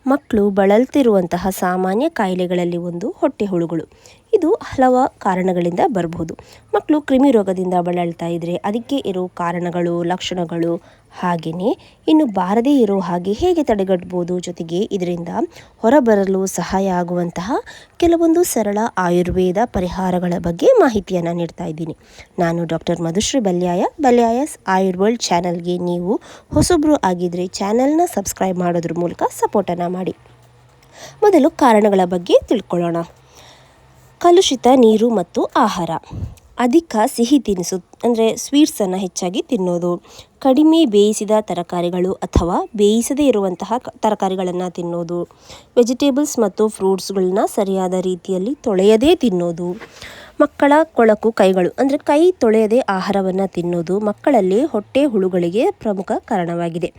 ಮಕ್ಕಳು ಬಳಲ್ತಿರುವಂತಹ ಸಾಮಾನ್ಯ ಕಾಯಿಲೆಗಳಲ್ಲಿ ಒಂದು ಹೊಟ್ಟೆ ಹುಳುಗಳು. ಇದು ಹಲವು ಕಾರಣಗಳಿಂದ ಬರಬಹುದು. ಮಕ್ಕಳು ಕ್ರಿಮಿ ರೋಗದಿಂದ ಬಳಲ್ತಾ ಇದ್ದರೆ ಅದಕ್ಕೆ ಇರೋ ಕಾರಣಗಳು, ಲಕ್ಷಣಗಳು, ಹಾಗೆಯೇ ಇನ್ನು ಬಾರದೇ ಇರೋ ಹಾಗೆ ಹೇಗೆ ತಡೆಗಟ್ಟಬಹುದು, ಜೊತೆಗೆ ಇದರಿಂದ ಹೊರಬರಲು ಸಹಾಯ ಆಗುವಂತಹ ಕೆಲವೊಂದು ಸರಳ ಆಯುರ್ವೇದ ಪರಿಹಾರಗಳ ಬಗ್ಗೆ ಮಾಹಿತಿಯನ್ನು ನೀಡ್ತಾ ಇದ್ದೀನಿ. ನಾನು ಡಾಕ್ಟರ್ ಮಧುಶ್ರೀ ಬಲ್ಯಾಯಸ್ ಆಯುರ್ವೇಲ್ಡ್ ಚಾನಲ್ಗೆ ನೀವು ಹೊಸಬ್ರು ಆಗಿದ್ದರೆ ಚಾನಲ್ನ ಸಬ್ಸ್ಕ್ರೈಬ್ ಮಾಡೋದ್ರ ಮೂಲಕ ಸಪೋರ್ಟನ್ನು ಮಾಡಿ. ಮೊದಲು ಕಾರಣಗಳ ಬಗ್ಗೆ ತಿಳ್ಕೊಳ್ಳೋಣ. ಕಲುಷಿತ ನೀರು ಮತ್ತು ಆಹಾರ. ಅಧಿಕ ಸಿಹಿ ತಿನಿಸು ಅಂದರೆ ಸ್ವೀಟ್ಸನ್ನು ಹೆಚ್ಚಾಗಿ ತಿನ್ನೋದು, ಕಡಿಮೆ ಬೇಯಿಸಿದ ತರಕಾರಿಗಳು ಅಥವಾ ಬೇಯಿಸದೇ ಇರುವಂತಹ ತರಕಾರಿಗಳನ್ನು ತಿನ್ನೋದು, ವೆಜಿಟೇಬಲ್ಸ್ ಮತ್ತು ಫ್ರೂಟ್ಸ್ಗಳನ್ನ ಸರಿಯಾದ ರೀತಿಯಲ್ಲಿ ತೊಳೆಯದೇ ತಿನ್ನೋದು, ಮಕ್ಕಳ ಕೊಳಕು ಕೈಗಳು ಅಂದರೆ ಕೈ ತೊಳೆಯದೇ ಆಹಾರವನ್ನು ತಿನ್ನೋದು ಮಕ್ಕಳಲ್ಲಿ ಹೊಟ್ಟೆ ಹುಳುಗಳಿಗೆ ಪ್ರಮುಖ ಕಾರಣವಾಗಿದೆ.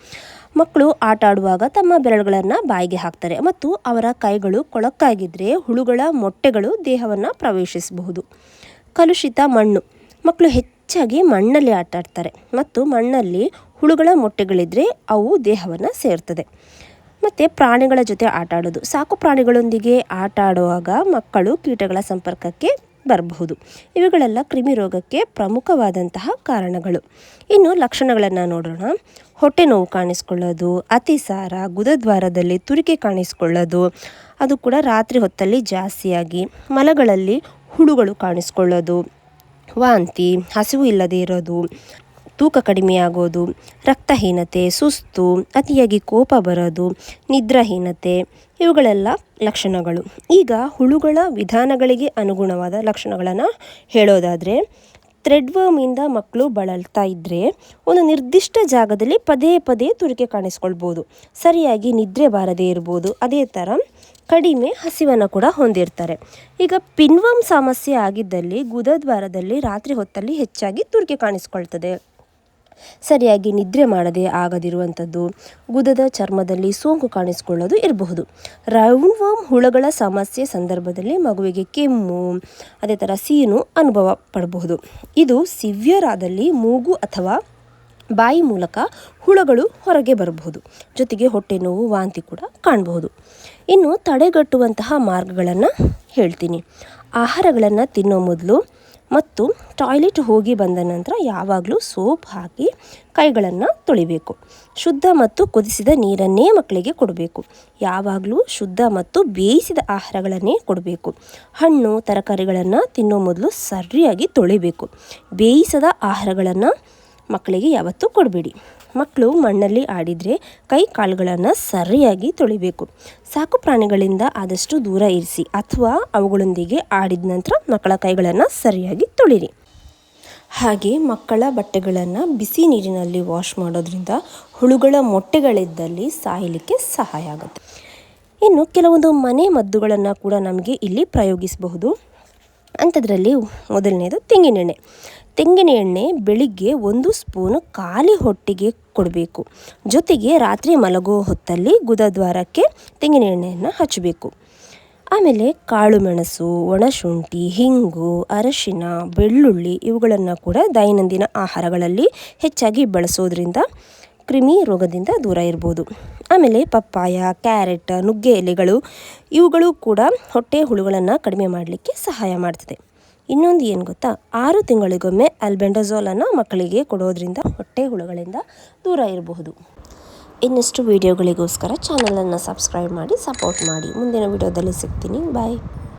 ಮಕ್ಕಳು ಆಟ ಆಡುವಾಗ ತಮ್ಮ ಬೆರಳುಗಳನ್ನು ಬಾಯಿಗೆ ಹಾಕ್ತಾರೆ ಮತ್ತು ಅವರ ಕೈಗಳು ಕೊಳಕಾಗಿದ್ದರೆ ಹುಳುಗಳ ಮೊಟ್ಟೆಗಳು ದೇಹವನ್ನು ಪ್ರವೇಶಿಸಬಹುದು. ಕಲುಷಿತ ಮಣ್ಣು. ಮಕ್ಕಳು ಹೆಚ್ಚಾಗಿ ಮಣ್ಣಲ್ಲಿ ಆಟ ಆಡ್ತಾರೆ ಮತ್ತು ಮಣ್ಣಲ್ಲಿ ಹುಳುಗಳ ಮೊಟ್ಟೆಗಳಿದ್ದರೆ ಅವು ದೇಹವನ್ನು ಸೇರ್ತದೆ. ಮತ್ತು ಪ್ರಾಣಿಗಳ ಜೊತೆ ಆಟ ಆಡೋದು. ಸಾಕು ಪ್ರಾಣಿಗಳೊಂದಿಗೆ ಆಟ ಆಡುವಾಗ ಮಕ್ಕಳು ಕೀಟಗಳ ಸಂಪರ್ಕಕ್ಕೆ ಬರಬಹುದು. ಇವುಗಳೆಲ್ಲ ಕ್ರಿಮಿ ರೋಗಕ್ಕೆ ಪ್ರಮುಖವಾದಂತಹ ಕಾರಣಗಳು. ಇನ್ನು ಲಕ್ಷಣಗಳನ್ನು ನೋಡೋಣ. ಹೊಟ್ಟೆ ನೋವು ಕಾಣಿಸ್ಕೊಳ್ಳೋದು, ಅತಿಸಾರ, ಗುದದ್ವಾರದಲ್ಲಿ ತುರಿಕೆ ಕಾಣಿಸ್ಕೊಳ್ಳೋದು, ಅದು ಕೂಡ ರಾತ್ರಿ ಹೊತ್ತಲ್ಲಿ ಜಾಸ್ತಿಯಾಗಿ, ಮಲಗಳಲ್ಲಿ ಹುಳುಗಳು ಕಾಣಿಸ್ಕೊಳ್ಳೋದು, ವಾಂತಿ, ಹಸಿವು ಇಲ್ಲದೇ ಇರೋದು, ತೂಕ ಕಡಿಮೆಯಾಗೋದು, ರಕ್ತಹೀನತೆ, ಸುಸ್ತು, ಅತಿಯಾಗಿ ಕೋಪ ಬರೋದು, ನಿದ್ರಾಹೀನತೆ, ಇವುಗಳೆಲ್ಲ ಲಕ್ಷಣಗಳು. ಈಗ ಹುಳುಗಳ ವಿಧಾನಗಳಿಗೆ ಅನುಗುಣವಾದ ಲಕ್ಷಣಗಳನ್ನು ಹೇಳೋದಾದರೆ, ಥ್ರೆಡ್ವರ್ಮಿಂದ ಮಕ್ಕಳು ಬಳಲ್ತಾ ಇದ್ದರೆ ಒಂದು ನಿರ್ದಿಷ್ಟ ಜಾಗದಲ್ಲಿ ಪದೇ ಪದೇ ತುರಿಕೆ ಕಾಣಿಸ್ಕೊಳ್ಬೋದು, ಸರಿಯಾಗಿ ನಿದ್ರೆ ಬಾರದೇ ಇರ್ಬೋದು, ಅದೇ ಥರ ಕಡಿಮೆ ಹಸಿವನ್ನು ಕೂಡ ಹೊಂದಿರ್ತಾರೆ. ಈಗ ಪಿನ್ವರ್ಮ್ ಸಮಸ್ಯೆ ಆಗಿದ್ದಲ್ಲಿ ಗುದದ್ವಾರದಲ್ಲಿ ರಾತ್ರಿ ಹೊತ್ತಲ್ಲಿ ಹೆಚ್ಚಾಗಿ ತುರಿಕೆ ಕಾಣಿಸ್ಕೊಳ್ತದೆ, ಸರಿಯಾಗಿ ನಿದ್ರೆ ಮಾಡದೆ ಆಗದಿರುವಂಥದ್ದು, ಗುದದ ಚರ್ಮದಲ್ಲಿ ಸೋಂಕು ಕಾಣಿಸ್ಕೊಳ್ಳೋದು ಇರಬಹುದು. ರೌಂಡ್ ವರ್ಮ್ ಹುಳುಗಳ ಸಮಸ್ಯೆ ಸಂದರ್ಭದಲ್ಲಿ ಮಗುವಿಗೆ ಕೆಮ್ಮು, ಅದೇ ಥರ ಸೀನು ಅನುಭವ ಪಡಬಹುದು. ಇದು ಸಿವಿಯರ್ ಆದಲ್ಲಿ ಮೂಗು ಅಥವಾ ಬಾಯಿ ಮೂಲಕ ಹುಳುಗಳು ಹೊರಗೆ ಬರಬಹುದು, ಜೊತೆಗೆ ಹೊಟ್ಟೆ ನೋವು, ವಾಂತಿ ಕೂಡ ಕಾಣಬಹುದು. ಇನ್ನು ತಡೆಗಟ್ಟುವಂತಹ ಮಾರ್ಗಗಳನ್ನು ಹೇಳ್ತೀನಿ. ಆಹಾರಗಳನ್ನು ತಿನ್ನೋ ಮೊದಲು ಮತ್ತು ಟಾಯ್ಲೆಟ್ ಹೋಗಿ ಬಂದ ನಂತರ ಯಾವಾಗಲೂ ಸೋಪ್ ಹಾಕಿ ಕೈಗಳನ್ನು ತೊಳಿಬೇಕು. ಶುದ್ಧ ಮತ್ತು ಕುದಿಸಿದ ನೀರನ್ನೇ ಮಕ್ಕಳಿಗೆ ಕೊಡಬೇಕು. ಯಾವಾಗಲೂ ಶುದ್ಧ ಮತ್ತು ಬೇಯಿಸಿದ ಆಹಾರಗಳನ್ನೇ ಕೊಡಬೇಕು. ಹಣ್ಣು ತರಕಾರಿಗಳನ್ನು ತಿನ್ನೋ ಮೊದಲು ಸರಿಯಾಗಿ ತೊಳಿಬೇಕು. ಬೇಯಿಸದ ಆಹಾರಗಳನ್ನು ಮಕ್ಕಳಿಗೆ ಯಾವತ್ತೂ ಕೊಡಬೇಡಿ. ಮಕ್ಕಳು ಮಣ್ಣಲ್ಲಿ ಆಡಿದರೆ ಕೈ ಕಾಲುಗಳನ್ನು ಸರಿಯಾಗಿ ತೊಳಿಬೇಕು. ಸಾಕು ಪ್ರಾಣಿಗಳಿಂದ ಆದಷ್ಟು ದೂರ ಇರಿಸಿ ಅಥವಾ ಅವುಗಳೊಂದಿಗೆ ಆಡಿದ ನಂತರ ಮಕ್ಕಳ ಕೈಗಳನ್ನು ಸರಿಯಾಗಿ ತೊಳಿರಿ. ಹಾಗೆ ಮಕ್ಕಳ ಬಟ್ಟೆಗಳನ್ನು ಬಿಸಿ ನೀರಿನಲ್ಲಿ ವಾಶ್ ಮಾಡೋದ್ರಿಂದ ಹುಳುಗಳ ಮೊಟ್ಟೆಗಳಿದ್ದಲ್ಲಿ ಸಾಯಲಿಕ್ಕೆ ಸಹಾಯ ಆಗುತ್ತೆ. ಇನ್ನು ಕೆಲವೊಂದು ಮನೆ ಮದ್ದುಗಳನ್ನು ಕೂಡ ನಮಗೆ ಇಲ್ಲಿ ಪ್ರಯೋಗಿಸಬಹುದು. ಅಂಥದ್ರಲ್ಲಿ ಮೊದಲನೇದು ತೆಂಗಿನೆಣ್ಣೆ. ತೆಂಗಿನ ಎಣ್ಣೆ ಬೆಳಿಗ್ಗೆ 1 ಸ್ಪೂನು ಖಾಲಿ ಹೊಟ್ಟೆಗೆ ಕೊಡಬೇಕು. ಜೊತೆಗೆ ರಾತ್ರಿ ಮಲಗೋ ಹೊತ್ತಲ್ಲಿ ಗುದದ್ವಾರಕ್ಕೆ ತೆಂಗಿನ ಎಣ್ಣೆಯನ್ನು ಹಚ್ಚಬೇಕು. ಆಮೇಲೆ ಕಾಳು ಮೆಣಸು, ಒಣಶುಂಠಿ, ಹಿಂಗು, ಅರಶಿನ, ಬೆಳ್ಳುಳ್ಳಿ ಇವುಗಳನ್ನು ಕೂಡ ದೈನಂದಿನ ಆಹಾರಗಳಲ್ಲಿ ಹೆಚ್ಚಾಗಿ ಬಳಸೋದ್ರಿಂದ ಕ್ರಿಮಿ ರೋಗದಿಂದ ದೂರ ಇರ್ಬೋದು. ಆಮೇಲೆ ಪಪ್ಪಾಯ, ಕ್ಯಾರೆಟ್, ನುಗ್ಗೆ ಎಲೆಗಳು ಇವುಗಳು ಕೂಡ ಹೊಟ್ಟೆ ಹುಳುಗಳನ್ನು ಕಡಿಮೆ ಮಾಡಲಿಕ್ಕೆ ಸಹಾಯ ಮಾಡ್ತದೆ. ಇನ್ನೊಂದು ಏನು ಗೊತ್ತಾ, 6 ತಿಂಗಳಿಗೊಮ್ಮೆ ಆಲ್ಬೆಂಡಜೋಲನ್ನು ಮಕ್ಕಳಿಗೆ ಕೊಡೋದ್ರಿಂದ ಹೊಟ್ಟೆ ಹುಳುಗಳಿಂದ ದೂರ ಇರಬಹುದು. ಇನ್ನಷ್ಟು ವಿಡಿಯೋಗಳಿಗೋಸ್ಕರ ಚಾನಲನ್ನು ಸಬ್ಸ್ಕ್ರೈಬ್ ಮಾಡಿ ಸಪೋರ್ಟ್ ಮಾಡಿ. ಮುಂದಿನ ವಿಡಿಯೋದಲ್ಲಿ ಸಿಗ್ತೀನಿ. ಬಾಯ್.